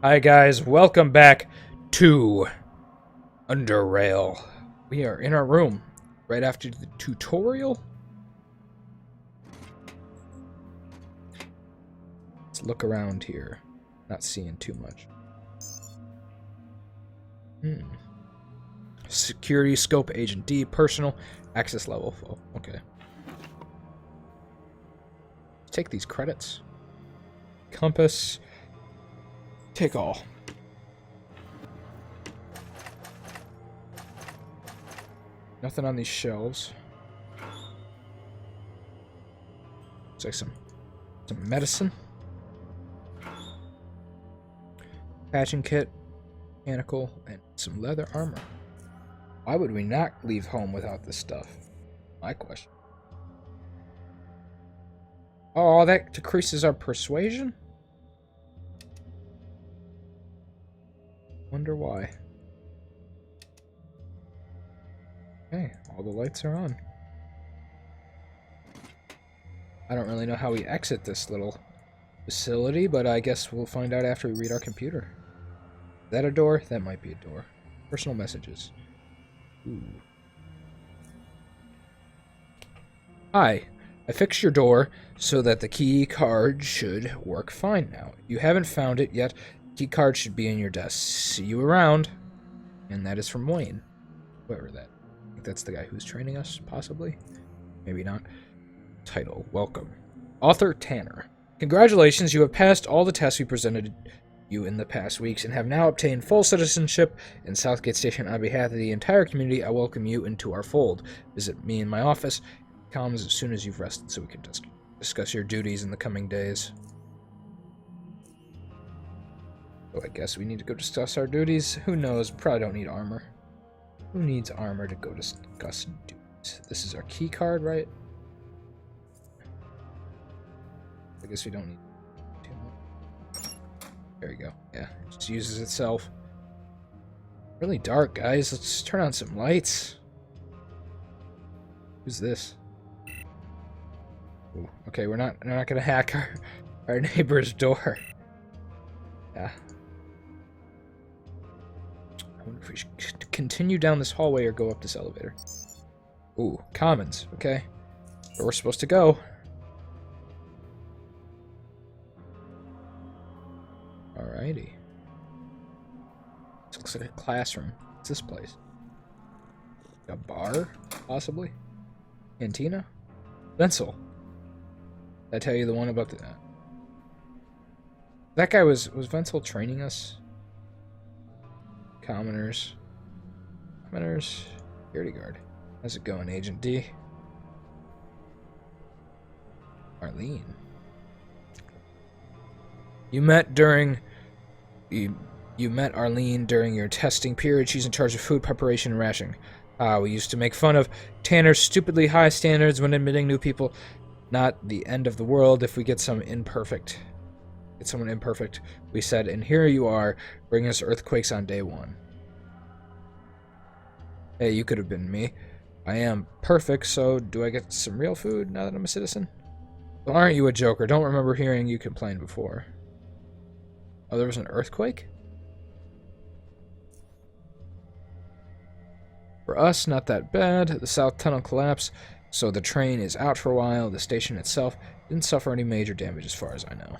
Hi guys, welcome back to UnderRail. We are in our room right after the tutorial. Let's look around here. Not seeing too much. Security scope agent D, personal access level. Oh, okay. Take these credits. Compass. Take all. Nothing on these shelves. Looks like some medicine. Patching kit, mechanical, and some leather armor. Why would we not leave home without this stuff? My question. Oh, that decreases our persuasion? Wonder why. Okay, all the lights are on. I don't really know how we exit this little facility, but I guess we'll find out after we read our computer. Is that a door? That might be a door. Personal messages. Ooh. Hi. I fixed your door so that the key card should work fine now. If you haven't found it yet, the key card should be in your desk. See you around. And that is from Wayne. Whoever that. I think that's the guy who's training us, possibly. Maybe not. Title. Welcome. Author Tanner. Congratulations, you have passed all the tests we presented you in the past weeks and have now obtained full citizenship in Southgate Station. On behalf of the entire community, I welcome you into our fold. Visit me in my office. Comms as soon as you've rested so we can discuss your duties in the coming days. So I guess we need to go discuss our duties. Who knows? Probably don't need armor. Who needs armor to go discuss duties? This is our key card, right? I guess we don't need too much. There we go. Yeah, it just uses itself. Really dark, guys. Let's turn on some lights. Who's this? Ooh, okay, we're not gonna hack our neighbor's door. Yeah. I wonder if we should continue down this hallway or go up this elevator. Ooh, commons. Okay, where we're supposed to go. Alrighty. This looks like a classroom. What's this place? A bar, possibly? Cantina? Wenzel. Did I tell you the one about the... That guy was Wenzel training us? Commoners. Security guard. How's it going, Agent D? Arlene. You met Arlene during your testing period. She's in charge of food preparation and rationing. We used to make fun of Tanner's stupidly high standards when admitting new people. Not the end of the world if we get someone imperfect, we said, and here you are, bringing us earthquakes on day one. Hey, you could have been me. I am perfect, so do I get some real food now that I'm a citizen? Well, aren't you a joker? Don't remember hearing you complain before. Oh, there was an earthquake? For us, not that bad. The south tunnel collapsed, so the train is out for a while. The station itself didn't suffer any major damage as far as I know.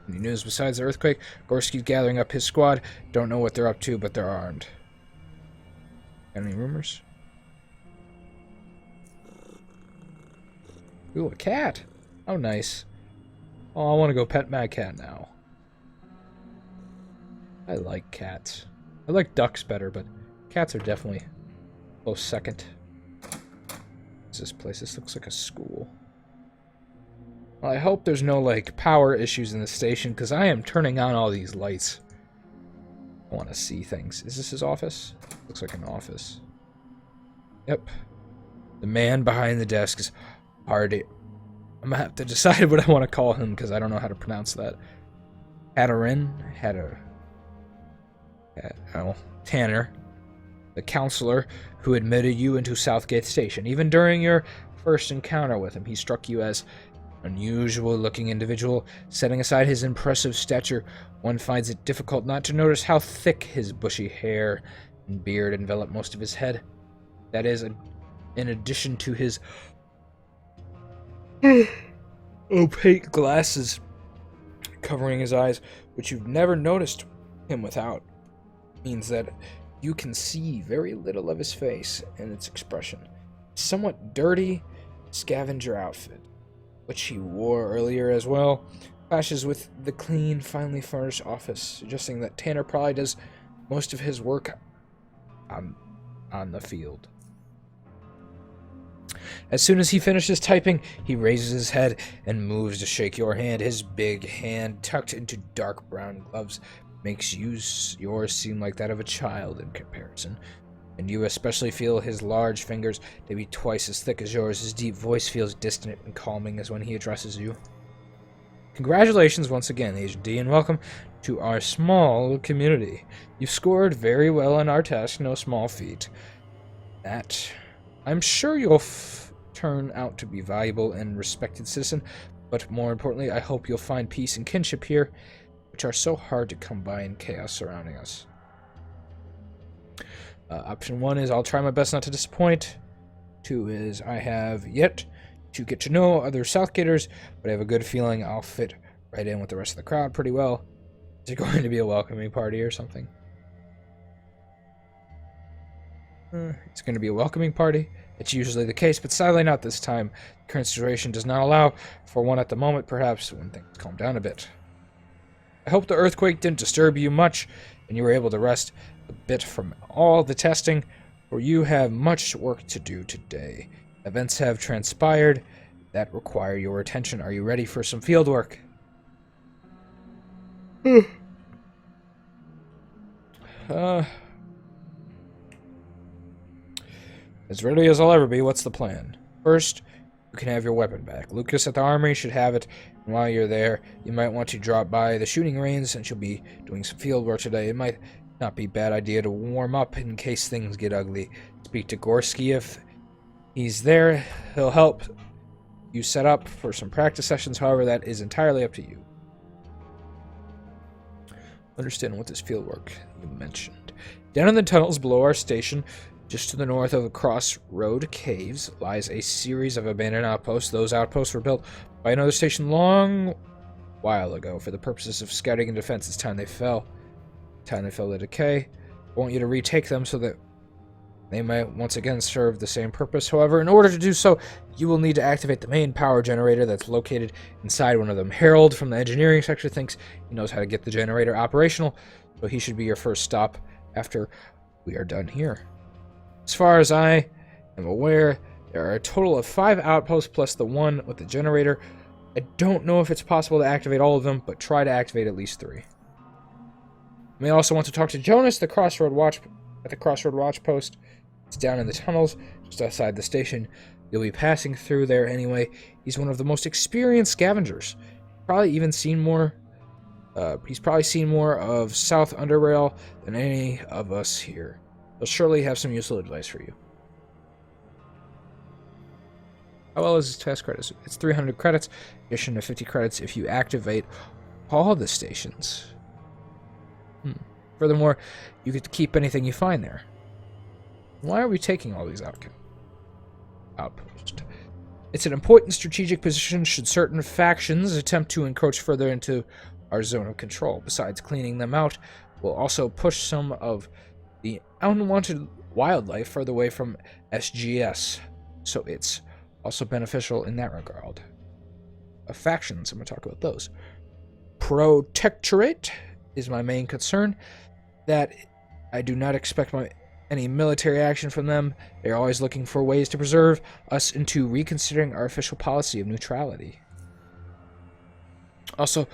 Any news besides the earthquake? Gorski's gathering up his squad. Don't know what they're up to, but they're armed. Got any rumors? Ooh, a cat. Oh, nice. Oh, I want to go pet my cat now. I like cats. I like ducks better, but cats are definitely a close second. What's this place? This looks like a school. Well, I hope there's no, like, power issues in the station, because I am turning on all these lights. I want to see things. Is this his office? Looks like an office. Yep. The man behind the desk is Hardy. I'm gonna have to decide what I want to call him, because I don't know how to pronounce that. Tanner, the counselor who admitted you into Southgate Station. Even during your first encounter with him, he struck you as unusual-looking individual. Setting aside his impressive stature, one finds it difficult not to notice how thick his bushy hair and beard envelop most of his head. That is, in addition to his opaque glasses covering his eyes, which you've never noticed him without, means that you can see very little of his face and its expression. Somewhat dirty scavenger outfit, which he wore earlier as well, clashes with the clean, finely furnished office, suggesting that Tanner probably does most of his work on the field. As soon as he finishes typing, he raises his head and moves to shake your hand. His big hand, tucked into dark brown gloves, makes yours seem like that of a child in comparison. And you especially feel his large fingers to be twice as thick as yours. His deep voice feels distant and calming as when he addresses you. Congratulations once again, Agent D, and welcome to our small community. You've scored very well on our test, no small feat. That I'm sure you'll turn out to be valuable and respected citizen, but more importantly, I hope you'll find peace and kinship here, which are so hard to come by in chaos surrounding us. Option 1 is I'll try my best not to disappoint. 2 is I have yet to get to know other Southgaters, but I have a good feeling I'll fit right in with the rest of the crowd pretty well. Is it going to be a welcoming party or something? It's going to be a welcoming party. It's usually the case, but sadly not this time. The current situation does not allow for one at the moment, perhaps when things calm down a bit. I hope the earthquake didn't disturb you much, and you were able to rest a bit from all the testing, for you have much work to do today. Events have transpired that require your attention. Are you ready for some field work? As ready as I'll ever be. What's the plan? First, you can have your weapon back. Lucas at the armory should have it, and while you're there, you might want to drop by the shooting range since you'll be doing some field work today. It might not be a bad idea to warm up in case things get ugly. Speak to Gorski if he's there. He'll help you set up for some practice sessions. However, that is entirely up to you. Understand what this field work you mentioned. Down in the tunnels below our station, just to the north of the Crossroad Caves, lies a series of abandoned outposts. Those outposts were built by another station long while ago for the purposes of scouting and defense. It's time they fell. Time they fell to decay. I want you to retake them so that they might once again serve the same purpose. However, in order to do so, you will need to activate the main power generator that's located inside one of them. Harold from the engineering sector thinks he knows how to get the generator operational, so he should be your first stop after we are done here. As far as I am aware, there are a total of 5 outposts plus the one with the generator. I don't know if it's possible to activate all of them, but try to activate at least 3. You may also want to talk to Jonas at the Crossroad Watch Post. It's down in the tunnels, just outside the station. You'll be passing through there anyway. He's one of the most experienced scavengers. He's probably seen more of South UnderRail than any of us here. He'll surely have some useful advice for you. How well is his test credits? It's 300 credits, addition to 50 credits if you activate all the stations. Furthermore, you get to keep anything you find there. Why are we taking all these outposts? It's an important strategic position should certain factions attempt to encroach further into our zone of control. Besides cleaning them out, we'll also push some of the unwanted wildlife further away from SGS, so it's also beneficial in that regard. Factions, I'm going to talk about those. Protectorate is my main concern. That I do not expect any military action from them. They're always looking for ways to preserve us into reconsidering our official policy of neutrality. Also,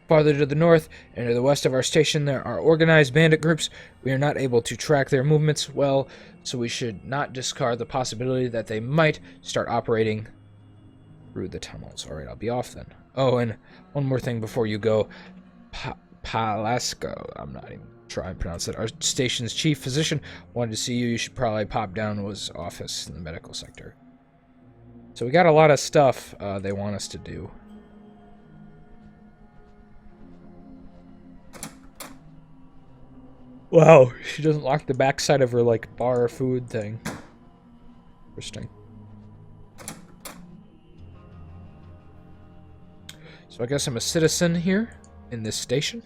farther to the north and to the west of our station, there are organized bandit groups. We are not able to track their movements well, so we should not discard the possibility that they might start operating through the tunnels. Alright, I'll be off then. Oh, and one more thing before you go. Palasco, I'm not even trying to pronounce it. Our station's chief physician wanted to see you. You should probably pop down to his office in the medical sector. So we got a lot of stuff they want us to do. Wow, she doesn't lock the backside of her, like, bar food thing. Interesting. So I guess I'm a citizen here in this station.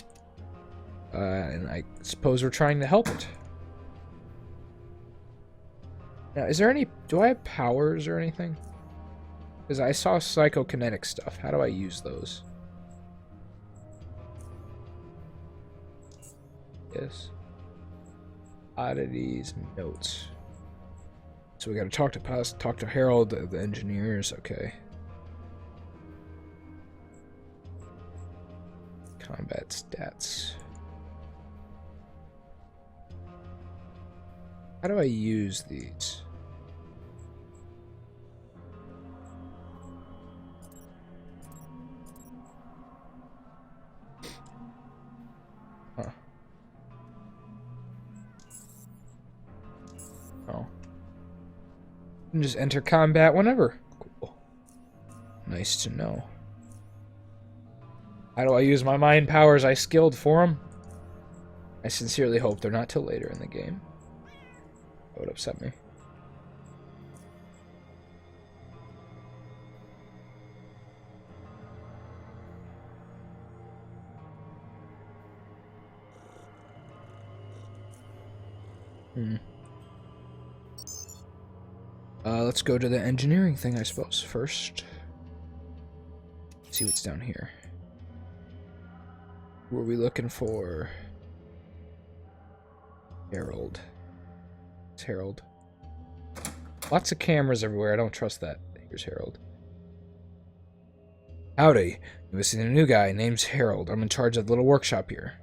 And I suppose we're trying to help it. Now, is there any... Do I have powers or anything? Because I saw psychokinetic stuff. How do I use those? Yes. Oddities, notes. So we gotta talk to Harold, the engineers. Okay. Combat stats. How do I use these? Huh. Oh. You can just enter combat whenever. Cool. Nice to know. How do I use my mind powers I skilled for them? I sincerely hope they're not till later in the game. That would upset me. Let's go to the engineering thing, I suppose, first. See what's down here. Who are we looking for? Harold. It's Harold. Lots of cameras everywhere. I don't trust that. Here's Harold. Howdy. You've seen a new guy. Name's Harold. I'm in charge of the little workshop here.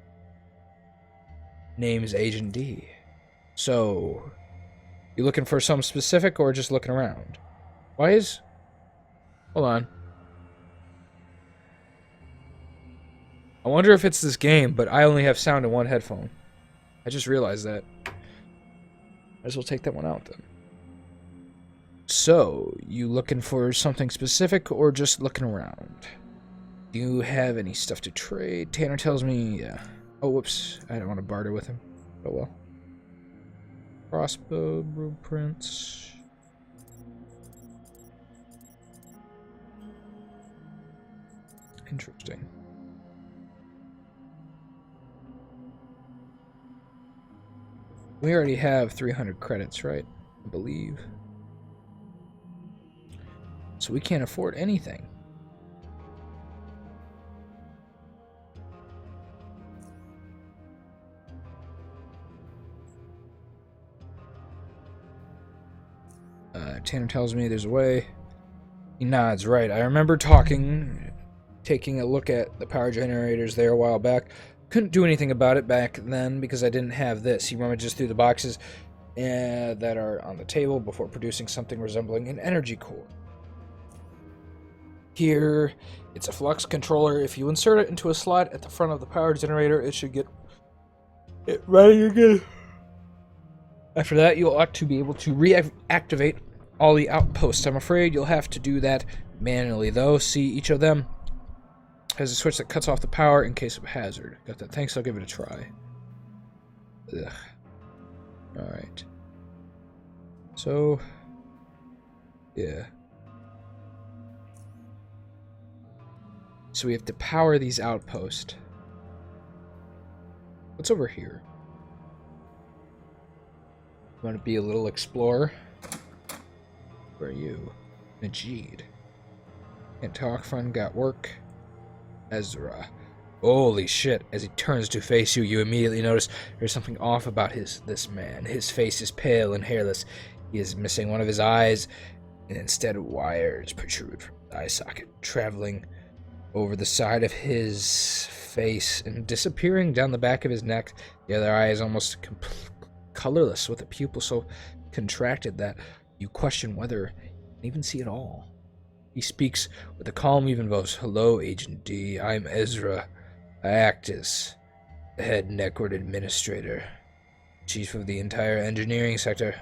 Name's Agent D. So, you looking for something specific or just looking around? Why is... Hold on. I wonder if it's this game, but I only have sound in one headphone. I just realized that. Might as well take that one out then. So, you looking for something specific or just looking around? Do you have any stuff to trade? Tanner tells me, yeah. Oh, whoops. I don't want to barter with him. Oh well. Crossbow blueprints. Interesting. We already have 300 credits, right? I believe. So we can't afford anything. Tanner tells me there's a way. He nods, right. I remember taking a look at the power generators there a while back. Couldn't do anything about it back then because I didn't have this. He rummages through the boxes that are on the table before producing something resembling an energy core. Here, it's a flux controller. If you insert it into a slot at the front of the power generator, it should get it running again. After that, you'll ought to be able to reactivate all the outposts. I'm afraid you'll have to do that manually, though. See, each of them has a switch that cuts off the power in case of a hazard. Got that? Thanks, I'll give it a try. Ugh. Alright. So, yeah. So we have to power these outposts. What's over here? Want to be a little explorer? Where are you? Majid. Can't talk, friend, got work. Erza. Holy shit. As he turns to face you, you immediately notice there's something off about this man. His face is pale and hairless. He is missing one of his eyes, and instead wires protrude from his eye socket, traveling over the side of his face and disappearing down the back of his neck. The other eye is almost colorless, with a pupil so contracted that you question whether you can even see at all. He speaks with a calm, even voice. Hello, Agent D. I'm Erza. I act as the head network administrator, chief of the entire engineering sector.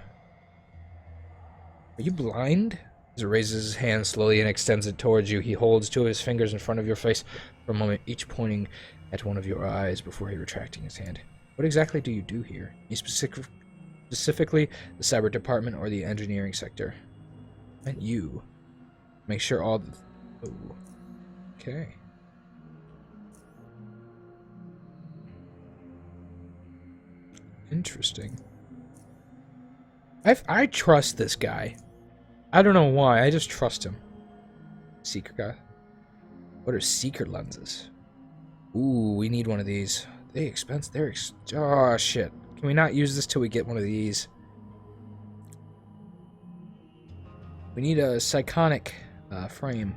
Are you blind? As he raises his hand slowly and extends it towards you, he holds two of his fingers in front of your face for a moment, each pointing at one of your eyes before he retracting his hand. What exactly do you do here? You specifically the cyber department or the engineering sector? And you. Make sure all the... Oh. Okay. Interesting. I trust this guy. I don't know why. I just trust him. Seeker guy. What are seeker lenses? Ooh, we need one of these. They expensive. Oh shit. Can we not use this till we get one of these? We need a psychonic frame.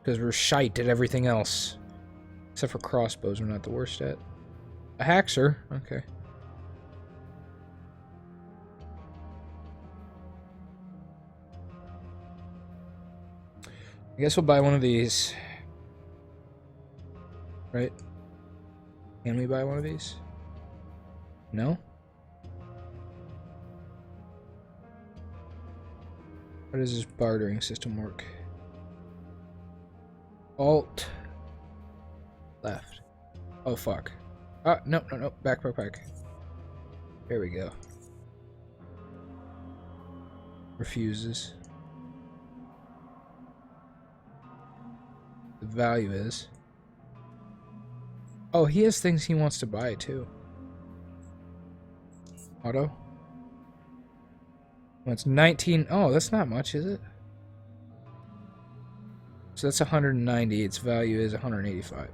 Because we're shite at everything else. Except for crossbows, we're not the worst at. A haxer? Okay. I guess we'll buy one of these. Right? Can we buy one of these? No? How does this bartering system work? Alt. Left. Oh, fuck. No. Back. There we go. Refuses. The value is... Oh, he has things he wants to buy, too. Auto. Well, it's 19... Oh, that's not much, is it? So that's 190. Its value is 185.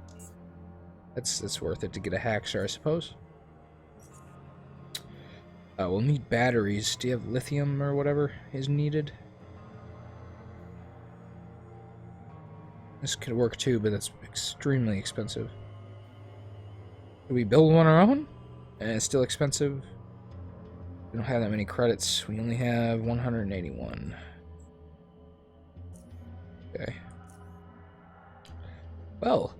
That's worth it to get a haxer, I suppose. We'll need batteries. Do you have lithium or whatever is needed? This could work too, but that's extremely expensive. Do we build one our own? And it's still expensive. We don't have that many credits. We only have 181. Okay. Well,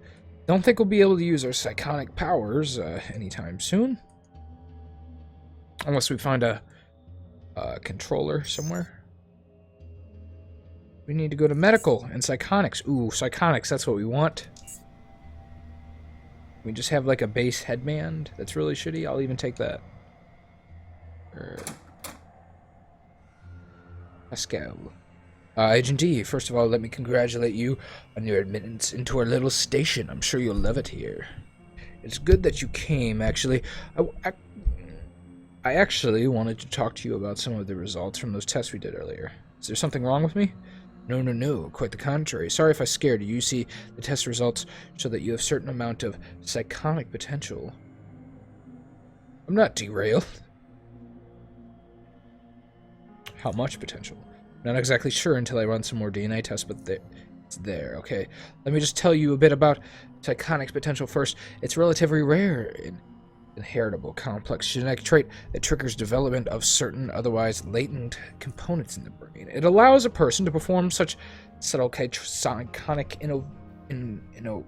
don't think we'll be able to use our psychonic powers anytime soon. Unless we find a controller somewhere. We need to go to medical and psychonics. Ooh, psychonics, that's what we want. We just have like a base headband that's really shitty. I'll even take that. Pascal. Agent D, first of all, let me congratulate you on your admittance into our little station. I'm sure you'll love it here. It's good that you came, actually. I actually wanted to talk to you about some of the results from those tests we did earlier. Is there something wrong with me? No, quite the contrary. Sorry if I scared you. You see, the test results show that you have a certain amount of psychonic potential. I'm not derailed. How much potential? Not exactly sure until I run some more DNA tests, but it's there, okay? Let me just tell you a bit about psychonic's potential first. It's relatively rare and inheritable complex genetic trait that triggers development of certain otherwise latent components in the brain. It allows a person to perform such subtle psychonic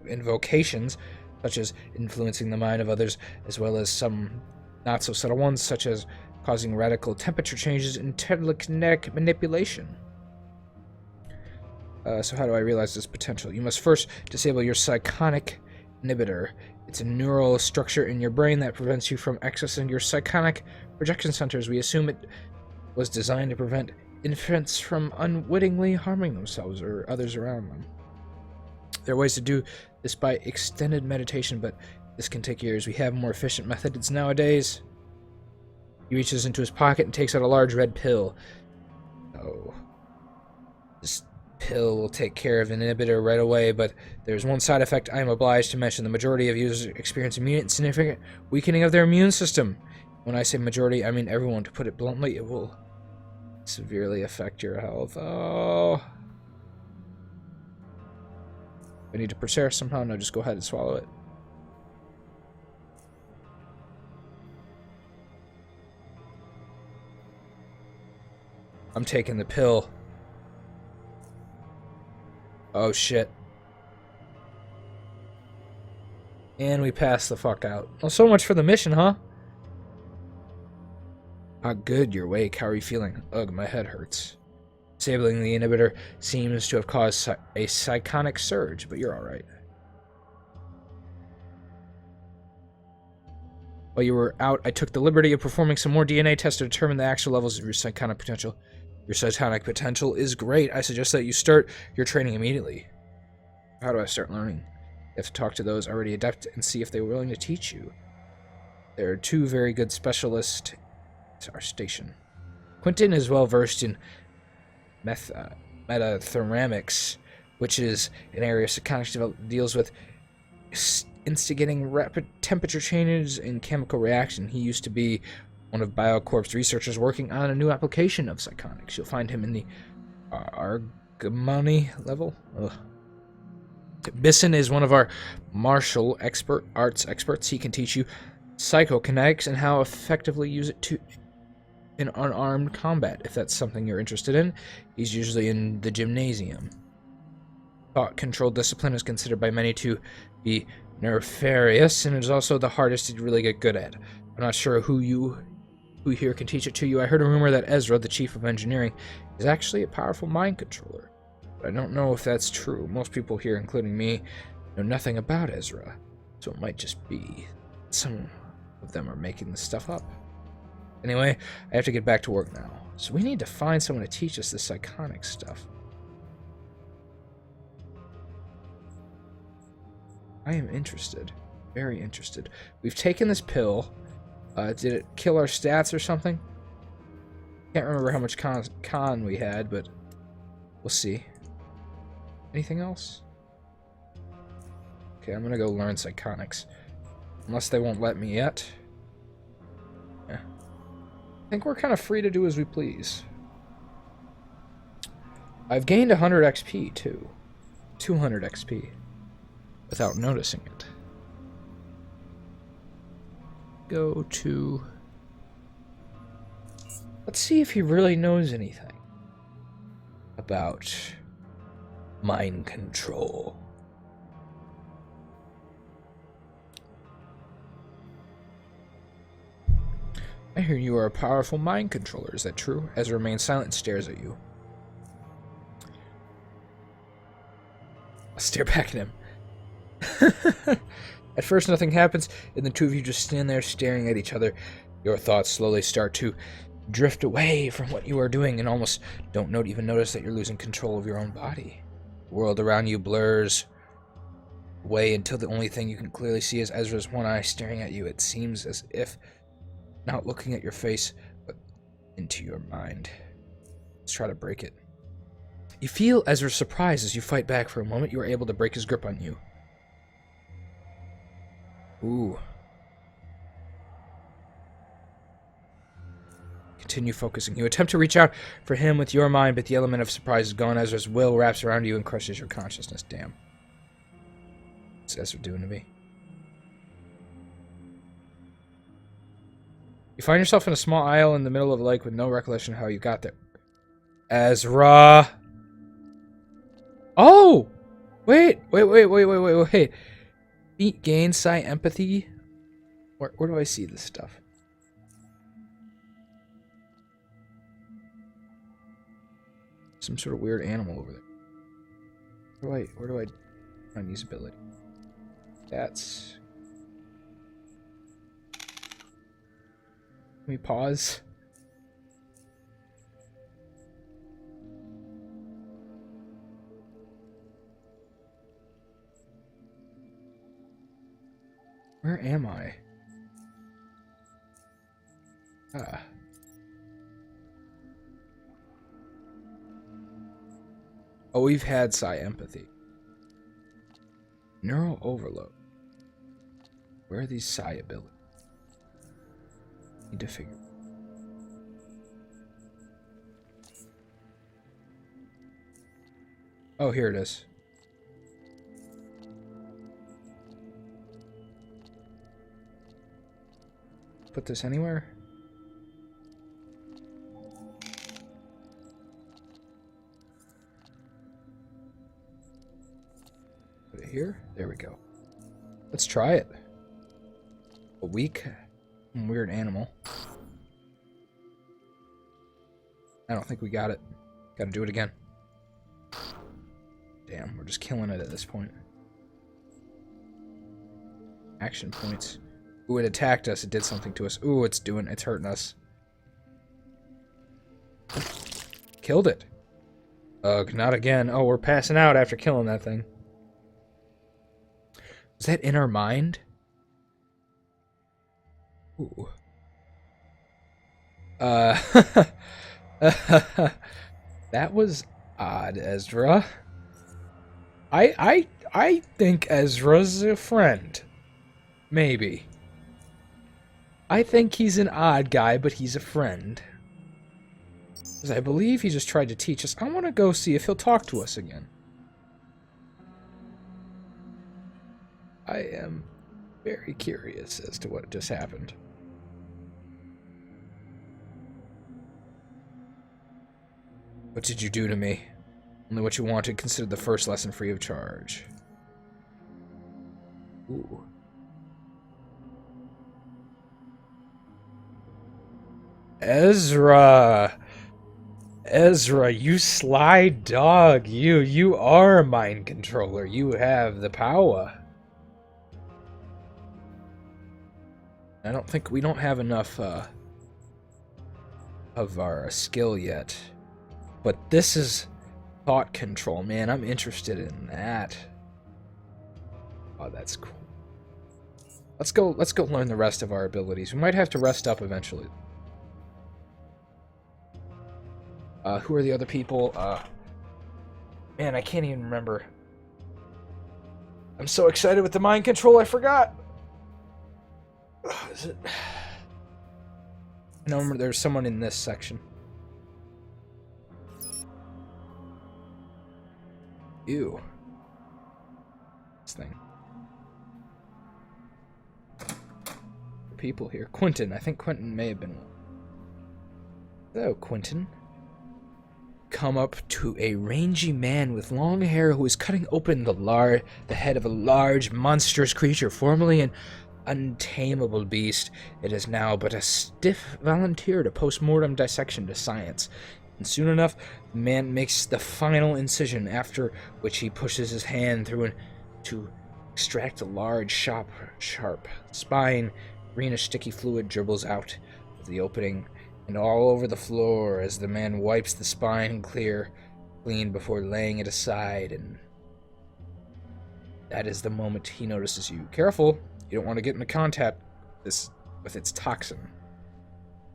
invocations, such as influencing the mind of others, as well as some not so subtle ones, such as causing radical temperature changes and telekinetic manipulation. So how do I realize this potential? You must first disable your psychonic inhibitor. It's a neural structure in your brain that prevents you from accessing your psychonic projection centers. We assume it was designed to prevent infants from unwittingly harming themselves or others around them. There are ways to do this by extended meditation, but this can take years. We have more efficient methods nowadays. He reaches into his pocket and takes out a large red pill. Oh. This pill will take care of an inhibitor right away, but there's one side effect I am obliged to mention. The majority of users experience immediate significant weakening of their immune system. When I say majority, I mean everyone. To put it bluntly, it will severely affect your health. Oh. I need to process somehow. No, just go ahead and swallow it. I'm taking the pill. Oh shit. And we passed the fuck out. Well, so much for the mission, huh? Ah, good, you're awake. How are you feeling? Ugh, my head hurts. Disabling the inhibitor seems to have caused a psychonic surge, but you're alright. While you were out, I took the liberty of performing some more DNA tests to determine the actual levels of your psychonic potential. Your psychonic potential is great. I suggest that you start your training immediately. How do I start learning? You have to talk to those already adept and see if they're willing to teach you. There are 2 very good specialists at our station. Quentin is well versed in metathermics, which is an area of psychonics that deals with instigating rapid temperature changes in chemical reaction. He used to be one of BioCorp's researchers working on a new application of psychonics. You'll find him in the Argamani level. Ugh. Bisson is one of our martial arts experts. He can teach you psychokinetics and how effectively use it in unarmed combat. If that's something you're interested in, he's usually in the gymnasium. Thought-controlled discipline is considered by many to be nefarious, and is also the hardest to really get good at. I'm not sure who here can teach it to you. I heard a rumor that Erza, the chief of engineering, is actually a powerful mind controller. But I don't know if that's true. Most people here, including me, know nothing about Erza, so it might just be some of them are making this stuff up. Anyway, I have to get back to work now, so we need to find someone to teach us this psychonic stuff. I am interested. Very interested. We've taken this pill. Did it kill our stats or something? Can't remember how much con we had, but we'll see. Anything else? Okay, I'm gonna go learn psychonics. Unless they won't let me yet. Yeah. I think we're kind of free to do as we please. I've gained 100 XP, too. 200 XP. Without noticing it. Go to... Let's see if he really knows anything about mind control. I hear you are a powerful mind controller. Is that true? Erza remains silent and stares at you. I'll stare back at him. At first nothing happens, and the 2 of you just stand there staring at each other. Your thoughts slowly start to drift away from what you are doing and almost don't even notice that you're losing control of your own body. The world around you blurs away until the only thing you can clearly see is Erza's one eye staring at you. It seems as if not looking at your face, but into your mind. Let's try to break it. You feel Erza's surprise as you fight back. For a moment, you are able to break his grip on you. Ooh. Continue focusing. You attempt to reach out for him with your mind, but the element of surprise is gone. Erza's will wraps around you and crushes your consciousness. Damn. What's Erza doing to me? You find yourself in a small isle in the middle of a lake with no recollection of how you got there. Erza. Oh! Wait. Gain psi empathy. Where do I see this stuff? Some sort of weird animal over there. Where do I find these ability? That's. Let me pause. Where am I? Ah. Oh, we've had psi empathy. Neural overload. Where are these psi abilities? Need to figure. Oh, here it is. Put this anywhere? Put it here? There we go. Let's try it. A weak and weird animal. I don't think we got it. Gotta do it again. Damn, we're just killing it at this point. Action points. Ooh, it attacked us. It did something to us. Ooh, it's hurting us. Killed it. Ugh, not again. Oh, we're passing out after killing that thing. Was that in our mind? Ooh. That was odd, Ezra. I think Ezra's a friend. Maybe. I think he's an odd guy, but he's a friend. Because I believe he just tried to teach us. I want to go see if he'll talk to us again. I am very curious as to what just happened. What did you do to me? Only what you wanted. Consider the first lesson free of charge. Ooh. Ezra! Ezra, you sly dog. You are a mind controller. You have the power. I don't think we don't have enough of our skill yet. But this is thought control, man. I'm interested in that. Oh, that's cool. Let's go learn the rest of our abilities. We might have to rest up eventually. Who are the other people? Man, I can't even remember. I'm so excited with the mind control, I forgot. Is it? I know there's someone in this section. Ew. This thing. People here. Quentin. I think Quentin may have been one. Hello, Quentin. Come up to a rangy man with long hair who is cutting open the head of a large, monstrous creature, formerly an untamable beast. It is now but a stiff volunteer to post-mortem dissection to science. And soon enough, the man makes the final incision, after which he pushes his hand through to extract a large, sharp spine. Greenish sticky fluid dribbles out of the opening and all over the floor as the man wipes the spine clean before laying it aside, and that is the moment he notices you. Careful, you don't want to get into contact with its toxin.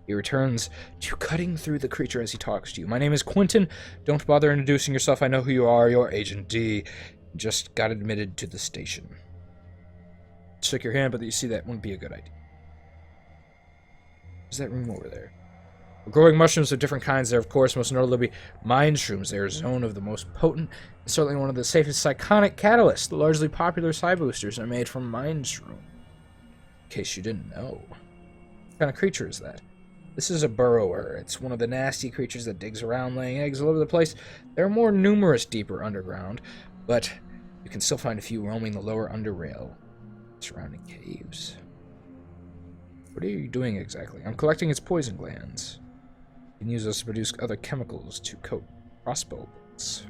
He returns to cutting through the creature as he talks to you. My name is Quentin. Don't bother introducing yourself. I know who you are. You're Agent D. Just got admitted to the station. Shake your hand, but you see that wouldn't be a good idea. What's that room over there? We're growing mushrooms of different kinds there, of course, most notably mind shrooms. They are zone of the most potent and certainly one of the safest psychonic catalysts. The largely popular psi boosters are made from mind shroom. In case you didn't know. What kind of creature is that? This is a burrower. It's one of the nasty creatures that digs around, laying eggs all over the place. There are more numerous deeper underground, but you can still find a few roaming the lower UnderRail surrounding caves. What are you doing exactly? I'm collecting its poison glands. You can use those to produce other chemicals to coat crossbow bolts.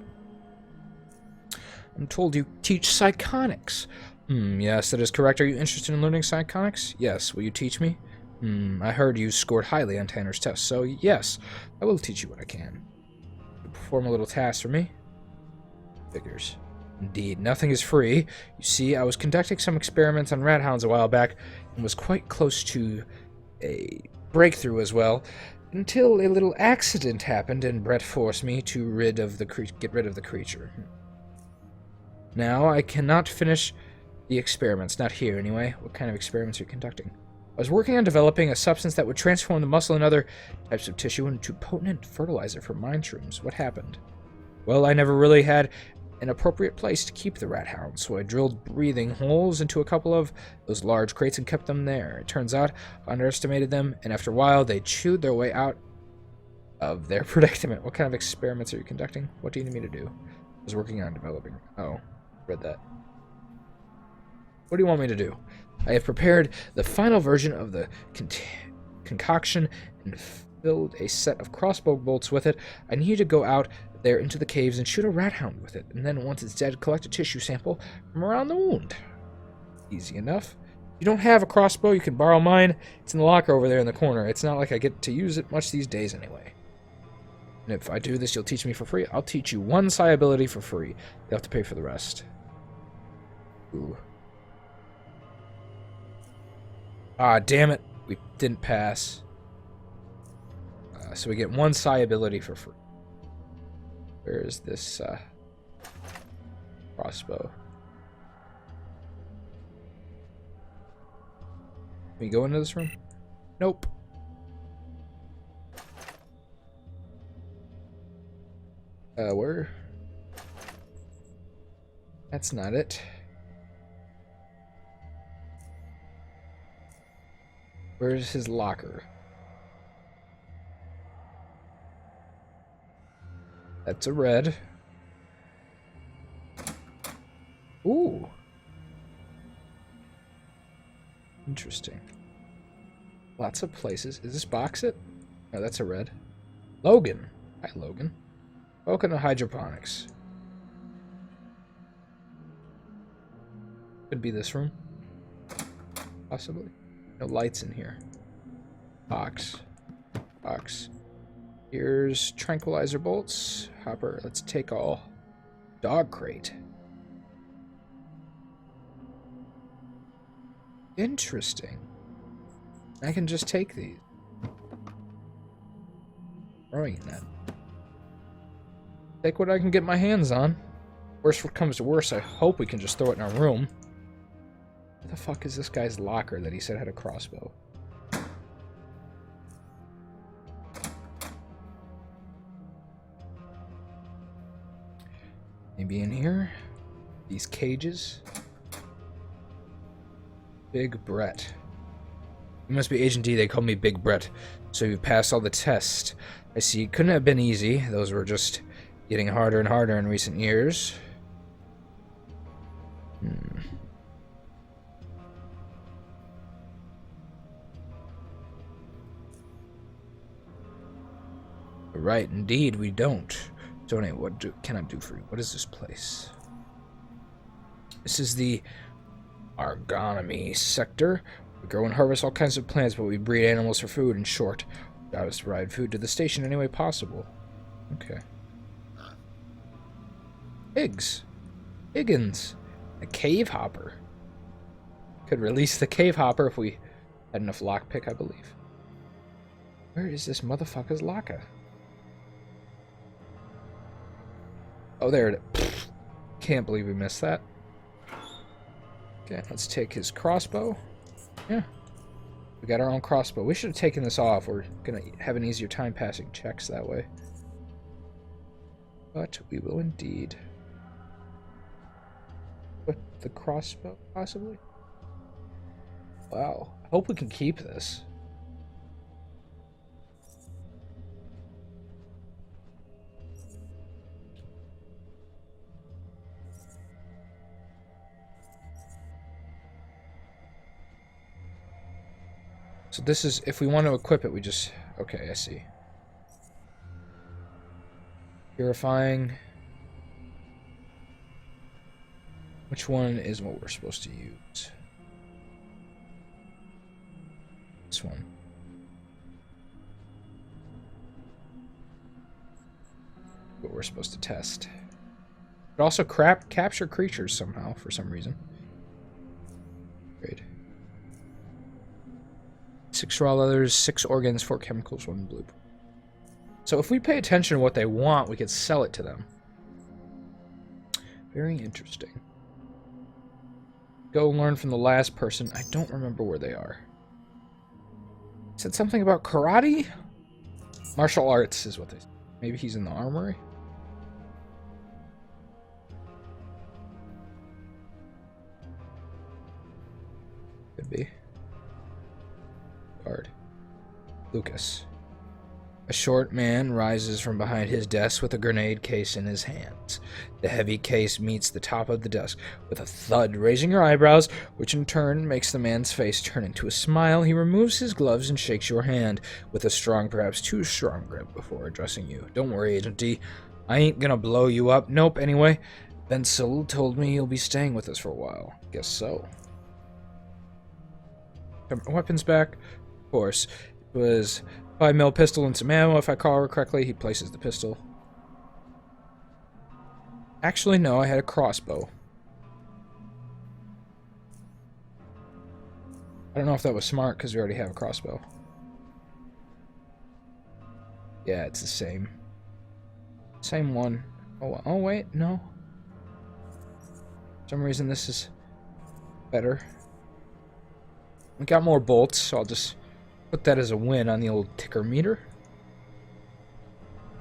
I'm told you teach psionics. Yes, that is correct. Are you interested in learning psionics? Yes. Will you teach me? I heard you scored highly on Tanner's test, so yes, I will teach you what I can. Perform a little task for me? Figures. Indeed, nothing is free. You see, I was conducting some experiments on rat hounds a while back, and was quite close to a breakthrough as well, until a little accident happened, and Brett forced me to get rid of the creature. Now, I cannot finish the experiments, not here anyway. What kind of experiments are you conducting? I was working on developing a substance that would transform the muscle and other types of tissue into potent fertilizer for mind shrooms. What happened? Well, I never really had an appropriate place to keep the rat hounds, so I drilled breathing holes into a couple of those large crates and kept them there. It turns out I underestimated them, and after a while, they chewed their way out of their predicament. What kind of experiments are you conducting? What do you need me to do? I was working on developing... Oh, read that. What do you want me to do? I have prepared the final version of the concoction and filled a set of crossbow bolts with it. I need you to go out there into the caves and shoot a rat hound with it, and then once it's dead, collect a tissue sample from around the wound. Easy enough. You don't have a crossbow, you can borrow mine. It's in the locker over there in the corner. It's not like I get to use it much these days anyway. And if I do this, you'll teach me for free. I'll teach you one psi ability for free. You'll have to pay for the rest. Ooh. Ah, damn it. We didn't pass. So we get one psi ability for free. Where is this crossbow? Can we go into this room? Nope. Where? That's not it. Where's his locker? That's a red. Ooh. Interesting. Lots of places. Is this box it? No, that's a red. Logan. Hi, Logan. Welcome to hydroponics. Could be this room. Possibly. No lights in here. Box. Box. Here's tranquilizer bolts. Hopper, let's take all. Dog crate. Interesting. I can just take these. Throwing net. Take what I can get my hands on. Worst what comes to worst, I hope we can just throw it in our room. What the fuck is this guy's locker that he said had a crossbow? Maybe in here? These cages? Big Brett. You must be Agent D. They call me Big Brett. So you've passed all the tests. I see. Couldn't have been easy. Those were just getting harder and harder in recent years. Right, indeed, we don't. Donate, what can I do for you? What is this place? This is the Argonomy sector. We grow and harvest all kinds of plants, but we breed animals for food. In short, we got us to provide food to the station any way possible. Okay. Pigs. Higgins. A cave hopper. Could release the cave hopper if we had enough lockpick, I believe. Where is this motherfucker's locker? Oh, there it is. Can't believe we missed that. Okay, let's take his crossbow. Yeah. We got our own crossbow. We should have taken this off. We're going to have an easier time passing checks that way. But we will indeed. Put the crossbow, possibly? Wow. I hope we can keep this. So this is, if we want to equip it, we just, okay, I see. Purifying. Which one is what we're supposed to use? This one. What we're supposed to test. But also capture creatures somehow, for some reason. Great. 6 raw leathers, 6 organs, 4 chemicals, 1 blue. So if we pay attention to what they want, we could sell it to them. Very interesting. Go learn from the last person. I don't remember where they are. Said something about karate? Martial arts is what they said. Maybe he's in the armory? Could be. Guard. Lucas. A short man rises from behind his desk with a grenade case in his hands. The heavy case meets the top of the desk with a thud, raising your eyebrows, which in turn makes the man's face turn into a smile. He removes his gloves and shakes your hand with a strong, perhaps too strong grip before addressing you. Don't worry, Agent D. I ain't gonna blow you up. Nope, anyway. Bensil told me you'll be staying with us for a while. Guess so. Got my weapons back. Of course. It was 5mm pistol and some ammo, if I recall correctly. He places the pistol. Actually, no, I had a crossbow. I don't know if that was smart, because we already have a crossbow. Yeah, it's the same. Same one. Oh, wait, no. For some reason, this is better. We got more bolts, so I'll just put that as a win on the old ticker meter.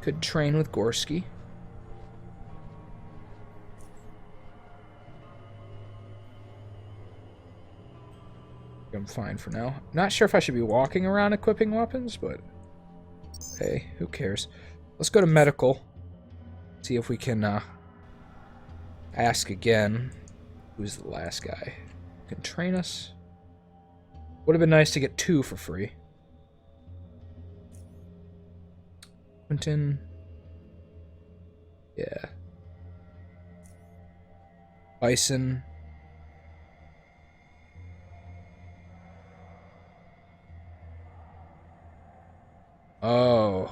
Could train with Gorski. I'm fine for now. Not sure if I should be walking around equipping weapons, but hey, who cares? Let's go to medical. See if we can ask again. Who's the last guy? Can train us. Would have been nice to get 2 for free. Quentin. Yeah. Bison. Oh.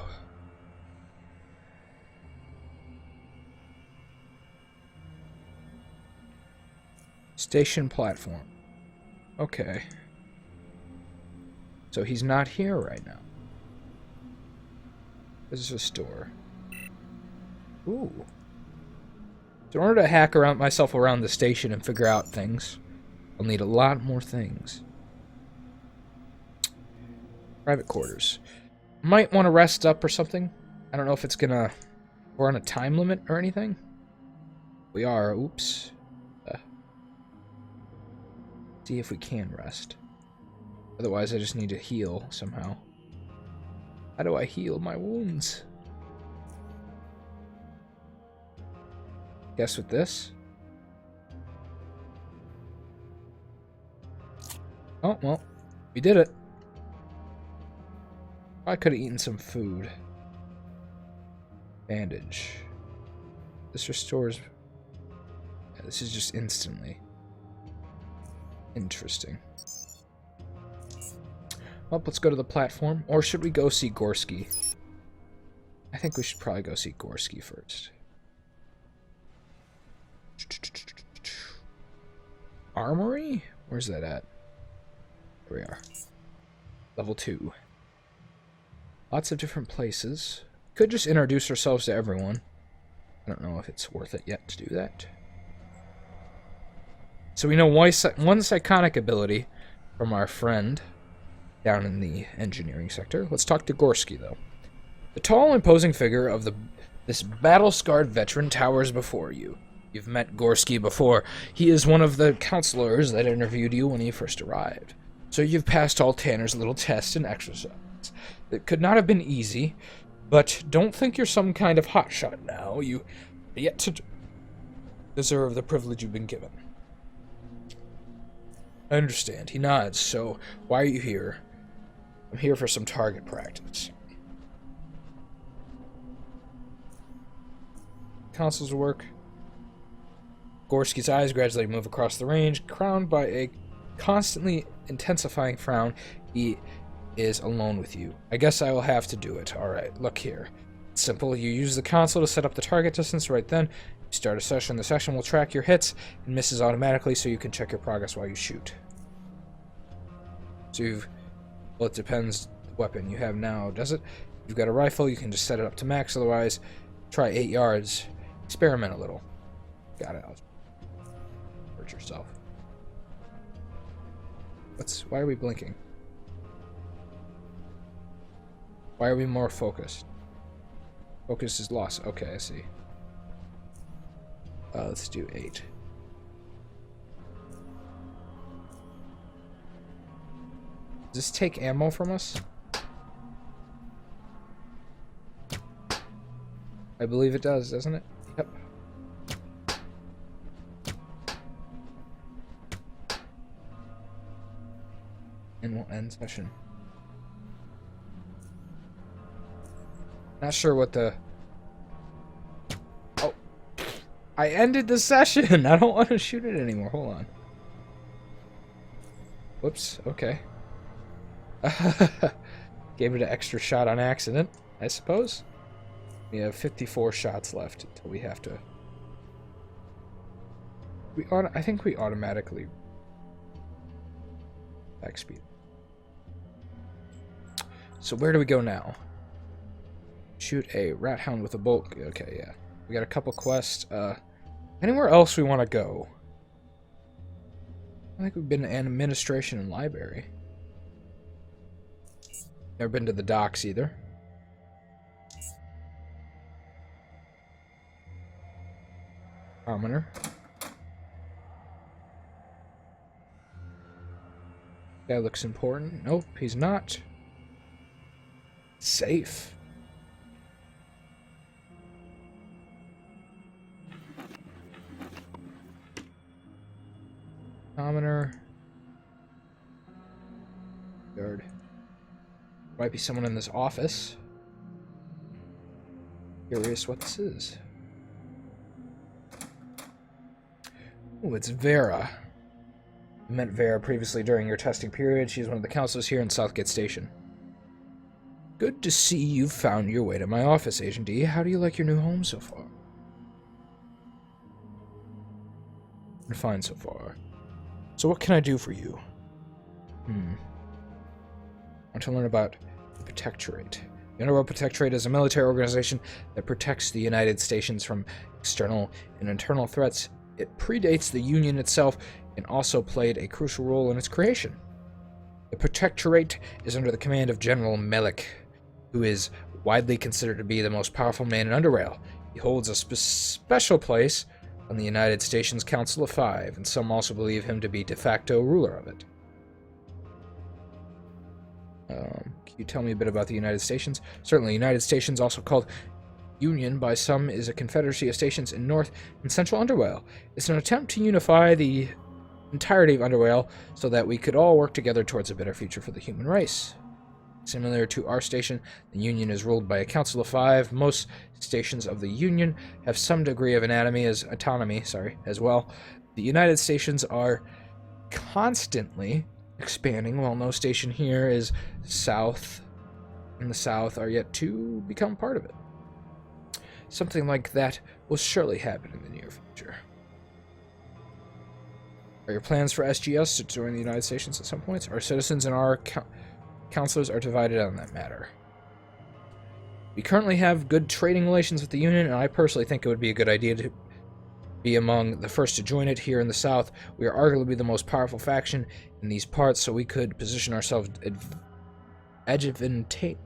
Station platform. Okay. So he's not here right now. This is a store. Ooh. So in order to hack myself around the station and figure out things, I'll need a lot more things. Private quarters. Might want to rest up or something. I don't know if it's gonna... We're on a time limit or anything. We are. Oops. See if we can rest. Otherwise, I just need to heal somehow. How do I heal my wounds? Guess with this? Oh, well. We did it. I could have eaten some food. Bandage. This restores... Yeah, this is just instantly. Interesting. Well, let's go to the platform. Or should we go see Gorski? I think we should probably go see Gorski first. Armory? Where's that at? Here we are. Level 2. Lots of different places. Could just introduce ourselves to everyone. I don't know if it's worth it yet to do that. So we know one psychonic ability from our friend down in the engineering sector. Let's talk to Gorski, though. The tall, imposing figure of this battle-scarred veteran towers before you. You've met Gorski before. He is one of the counselors that interviewed you when you first arrived. So you've passed all Tanner's little tests and exercises. It could not have been easy, but don't think you're some kind of hotshot now. You are yet to deserve the privilege you've been given. I understand. He nods. So, why are you here? I'm here for some target practice. Consoles work. Gorski's eyes gradually move across the range, crowned by a constantly intensifying frown. He is alone with you. I guess I will have to do it. Alright, look here. It's simple. You use the console to set up the target distance right then. You start a session. The session will track your hits and misses automatically so you can check your progress while you shoot. So well, it depends the weapon you have now, does it? If you've got a rifle, you can just set it up to max. Otherwise, try 8 yards. Experiment a little. Got it. Hurt yourself. Why are we blinking? Why are we more focused? Focus is lost. Okay, I see. Let's do 8. Does this take ammo from us? I believe it does, doesn't it? Yep. And we'll end session. Not sure what the... Oh. I ended the session! I don't want to shoot it anymore. Hold on. Whoops. Okay. Gave it an extra shot on accident, I suppose. We have 54 shots left until we have to... I think we automatically... back speed. So where do we go now? Shoot a rat hound with a bolt. Okay, yeah. We got a couple quests. Anywhere else we want to go? I think we've been in administration and library. Never been to the docks either. Commoner. Guy looks important. Nope, he's not. Safe. Commoner. Guard. Might be someone in this office. Curious what this is. Oh, it's Vera. I met Vera previously during your testing period. She's one of the counselors here in Southgate Station. Good to see you've found your way to my office, Agent D. How do you like your new home so far? Fine so far. So what can I do for you? I want to learn about the Protectorate. The UnderRail Protectorate is a military organization that protects the United States from external and internal threats. It predates the Union itself and also played a crucial role in its creation. The Protectorate is under the command of General Melik, who is widely considered to be the most powerful man in UnderRail. He holds a special place on the United Stations Council of Five, and some also believe him to be de facto ruler of it. Can you tell me a bit about the United Stations? Certainly, United Stations, also called Union by some, is a confederacy of stations in North and Central UnderRail. It's an attempt to unify the entirety of UnderRail so that we could all work together towards a better future for the human race. Similar to our station, the Union is ruled by a Council of Five. Most stations of the Union have some degree of autonomy as well. The United Stations are constantly expanding, while no station here is in the South are yet to become part of it. Something like that will surely happen in the near future. Are your plans for SGS to join the United Stations at some points? Our citizens and our counselors are divided on that matter. We currently have good trading relations with the Union, and I personally think it would be a good idea to be among the first to join it here in the South. We are arguably the most powerful faction in these parts, so we could position ourselves advantageously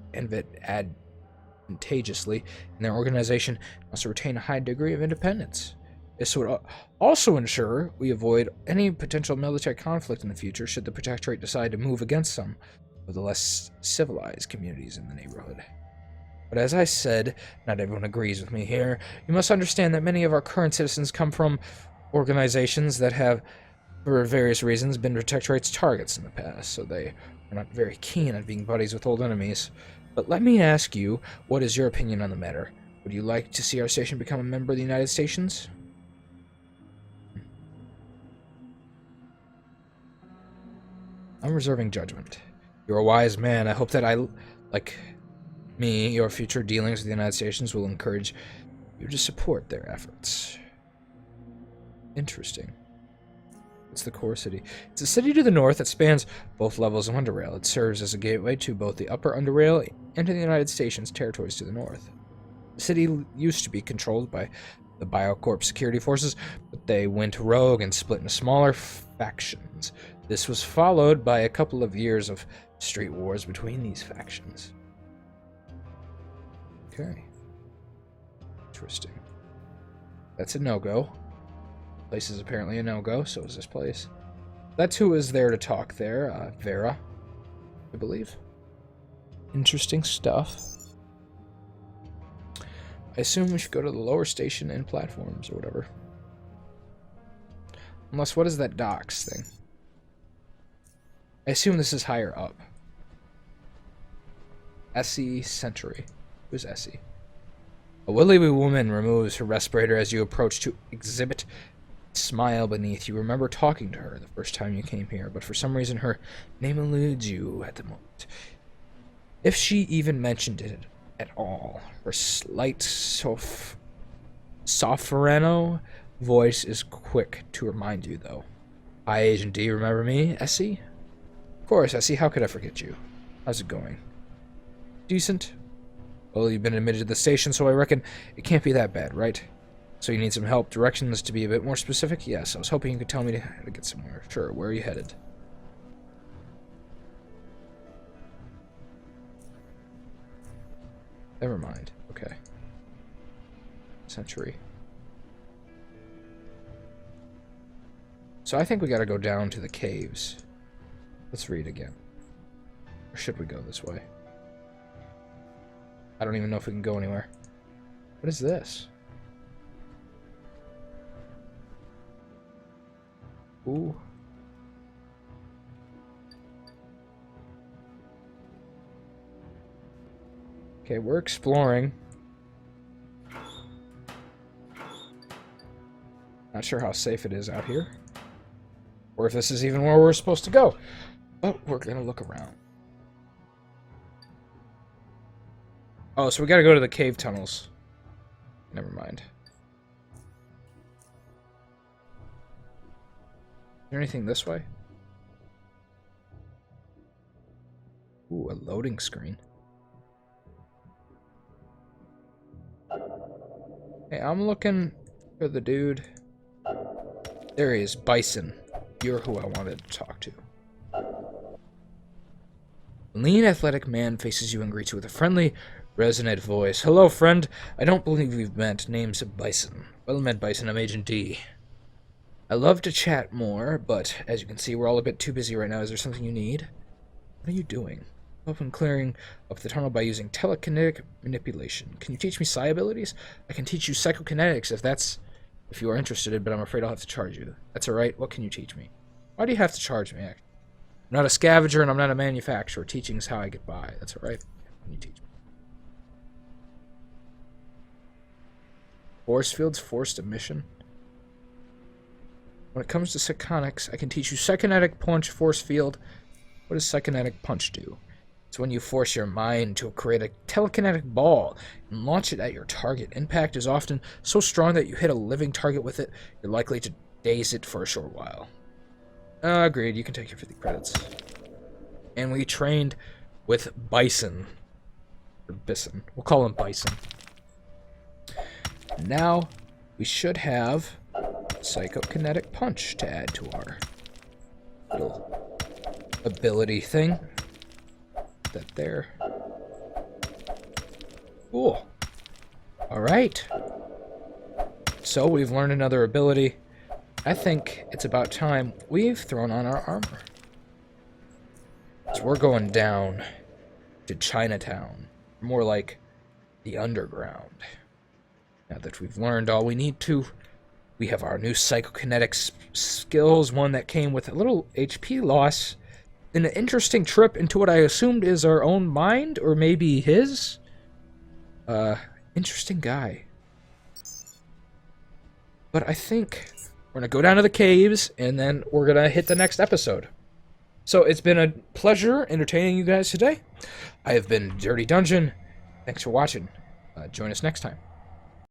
in their organization, and also retain a high degree of independence. This would also ensure we avoid any potential military conflict in the future should the Protectorate decide to move against some of the less civilized communities in the neighborhood. But as I said, not everyone agrees with me here. You must understand that many of our current citizens come from organizations that have, for various reasons, been Protectorate's targets in the past, so they are not very keen on being buddies with old enemies. But let me ask you, what is your opinion on the matter? Would you like to see our station become a member of the United Stations? I'm reserving judgment. You're a wise man. I hope that your future dealings with the United Stations will encourage you to support their efforts. Interesting. It's the core city. It's a city to the north that spans both levels of UnderRail. It serves as a gateway to both the upper UnderRail and to the United Stations territories to the north. The city used to be controlled by the Biocorp security forces, but they went rogue and split into smaller factions. This was followed by a couple of years of street wars between these factions. Okay. Interesting. That's a no-go. Place is apparently a no-go, so is this place. That's who is there to talk there. Vera, I believe. Interesting stuff. I assume we should go to the lower station and platforms or whatever. Unless, what is that docks thing? I assume this is higher up. Essie Century. Who's Essie? A willowy woman removes her respirator as you approach to exhibit Smile beneath. You remember talking to her the first time you came here, but for some reason her name eludes you at the moment. If she even mentioned it at all, her slight soprano voice is quick to remind you, though. Hi, Agent D, remember me, Essie? Of course, Essie, how could I forget you? How's it going? Decent? Well, you've been admitted to the station, so I reckon it can't be that bad, right? So you need some help, directions to be a bit more specific? Yes, I was hoping you could tell me how to get somewhere. Sure, where are you headed? Never mind. Okay. Century. So I think we gotta go down to the caves. Let's read again. Or should we go this way? I don't even know if we can go anywhere. What is this? Ooh. Okay, we're exploring. Not sure how safe it is out here. Or if this is even where we're supposed to go. But we're gonna look around. Oh, so we gotta go to the cave tunnels. Never mind. Is there anything this way? Ooh, a loading screen. Hey, I'm looking for the dude. There he is, Bison. You're who I wanted to talk to. A lean, athletic man faces you and greets you with a friendly, resonant voice. Hello, friend. I don't believe we've met. Name's Bison. Well met, Bison. I'm Agent D. I love to chat more, but as you can see, we're all a bit too busy right now. Is there something you need? What are you doing? Help in clearing up the tunnel by using telekinetic manipulation. Can you teach me psi abilities? I can teach you psychokinetics if you are interested, but I'm afraid I'll have to charge you. That's alright. What can you teach me? Why do you have to charge me, actually? I'm not a scavenger and I'm not a manufacturer. Teaching is how I get by. That's alright. What can you teach me? Force fields, forced emission. When it comes to psychonics, I can teach you psychokinetic punch, force field. What does psychokinetic punch do? It's when you force your mind to create a telekinetic ball and launch it at your target. Impact is often so strong that you hit a living target with it, you're likely to daze it for a short while. Agreed, you can take your 50 credits. And we trained with Bison. Or Bison. We'll call him Bison. Now, we should have psychokinetic punch to add to our little ability thing. That there. Cool. Alright. So we've learned another ability. I think it's about time we've thrown on our armor. So we're going down to Chinatown. More like the underground. Now that we've learned all we need to, we have our new psychokinetic skills, one that came with a little HP loss. An interesting trip into what I assumed is our own mind, or maybe his. Interesting guy. But I think we're gonna go down to the caves, and then we're gonna hit the next episode. So it's been a pleasure entertaining you guys today. I have been Dirty Dungeon. Thanks for watching. Join us next time.